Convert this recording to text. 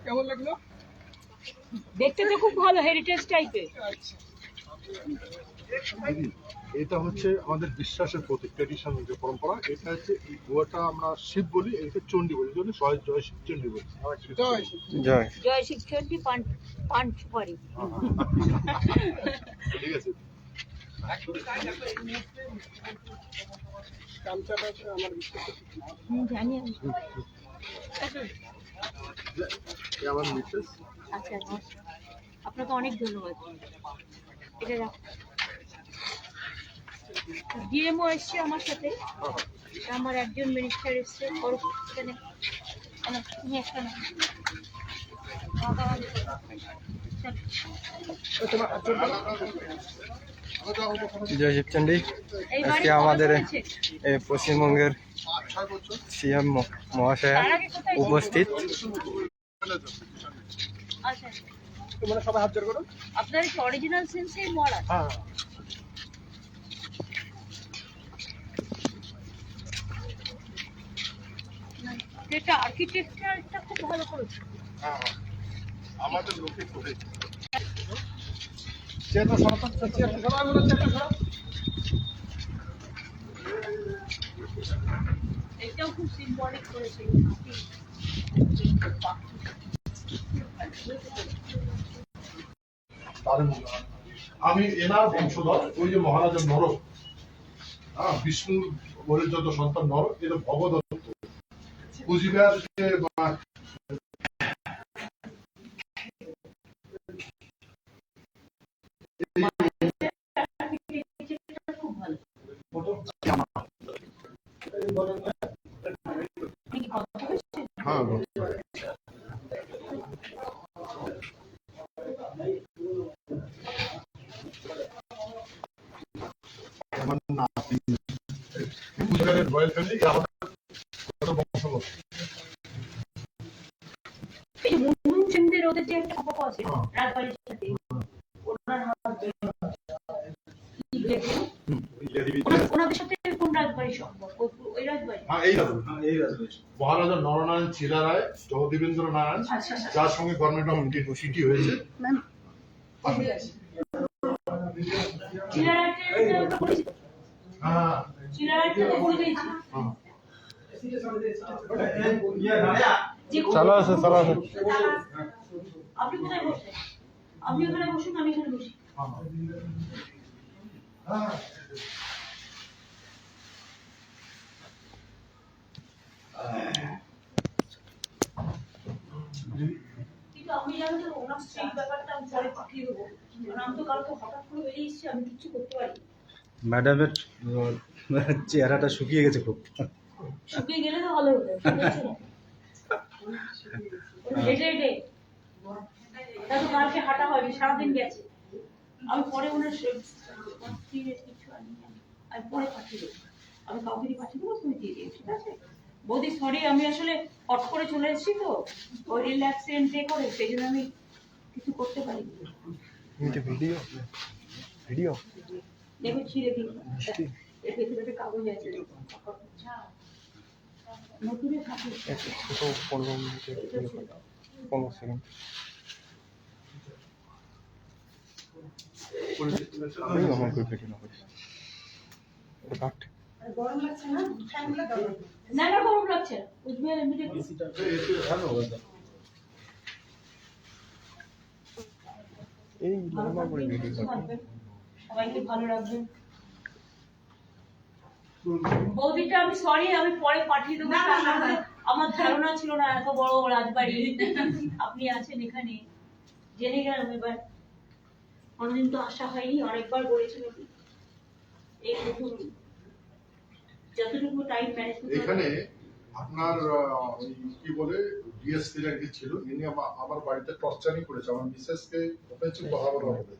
কেমন লাগলো? দেখতে তো খুব ভালো, হেরিটেজ টাইপের। এটা হচ্ছে আমাদের বিশ্বাসের প্রতীক, ট্রেডিশন যে পরম্পরা। এটা হচ্ছে এই গুহাটা আমরা শিব বলি, এটা চণ্ডী বলি, জন্য জয় শিব চণ্ডী বলি। জয় জয় শিব চণ্ডী পান সুপারি। ঠিক আছে। জানি আমি। আমার মিসেস। আচ্ছা আচ্ছা, আপনাকে অনেক ধন্যবাদ। এটা রাখ। ডিএমও এসছে আমার সাথে, আমার একজন মিনিস্টার এসছে। এখানে তুমি একটা না জয় শিবচন্ডী। আজকে আমাদের পশ্চিমবঙ্গের সিএম মহাশয়া উপস্থিত। আচ্ছা, তোমরা সবাই হাত জোড় করো। আপনার কি অরিজিনাল সেন্সে মরা? হ্যাঁ, এটা আর্কিটেকচারটা খুব ভালো করেছে। হ্যাঁ, আমাদের লোকে করেছে। এটাও খুব সিম্বলিক করেছে। আমি এনার বংশধর, ওই যে মহারাজা নর, বিষ্ণুর বলে যত সন্তান নর, এটা ভগদত্ত কুচবিহার যে খুব ভালো। হ্যাঁ, কুচবিহারের রয়্যাল ফ্যামিলি বংশধর। এই মুনমুন সেনদের ওদের যে একটা সম্পর্ক আছে রাজবাড়ির সাথে, ওনার ওনাদের সাথে কোন রাজবাড়ির সম্পর্ক? ওই রাজবাড়ি? হ্যাঁ, এই রাজবাড়ি। মহারাজা নরনারায়ণ চিলা রায়, জগদীবেন্দ্র নারায়ণ, যার সঙ্গে গভর্নমেন্ট অফ ইন্ডিয়া সিটি হয়েছে। চলো আছে চলো আছে। আপনি কোথায় বসেন? আপনি ওখানে বসুন, আমি এখানে বসি। কিন্তু আমি জানি তো ওনার সেই ব্যাপারটা আমি পরে পাঠিয়ে দেবো, কারণ আমি তো কালকে হঠাৎ করে বেরিয়ে এসেছি, আমি কিচ্ছু করতে পারি। ম্যাডামের চেহারাটা শুকিয়ে গেছে খুব। শুকিয়ে গেলে তো ভালো হতো। হেঁটে হেঁটে তো কালকে হাঁটা হয়নি, সারাদিন গেছে। আমি পরে ওনার কিছু আমি পরে পাঠিয়ে দেবো, আমি কাউকে দিয়ে পাঠিয়ে দেবো, তুমি দিয়ে দিও, ঠিক আছে? বৌদি সরি, আমি আসলে হট করে চলে এসেছি তো, ওই রিল্যাক্সেন্ট করে, সেই জন্য আমি কিছু করতে পারি। ভিডিও ভিডিও দেখো ছিঁড়ে দিই, এর ভেতরে কাগজ আছে। নতুনে থাকে 15 মিনিটের 15 সেকেন্ড। আমার কই ভিডিও না করিস, এটা কাট। গরম লাগছে না? না না, গরম লাগছে না। উঠবে এমনিতে এই লম্বা করে ভিডিও করতে সবাইকে ভালো রাখবেন। বৌদিটা আমি সরি, আমি পরে পাঠিয়ে দেবো। আমার ধারণা ছিল না এত বড় রাজবাড়ি আপনি আছেন এখানে, জেনে গেলাম এবার। অনেকদিন তো আসা হয়নি, অনেকবার বলেছি নাকি। এই নতুন যতটুকু টাইম ম্যানেজ করতে এখানে আপনার কি বলে ডিএসপি একদিন ছিল, ইনি আমার বাড়িতে টর্চারিং করেছে, আমার মিসেসকে অফেন্সিভ কথা বলা হয়েছে।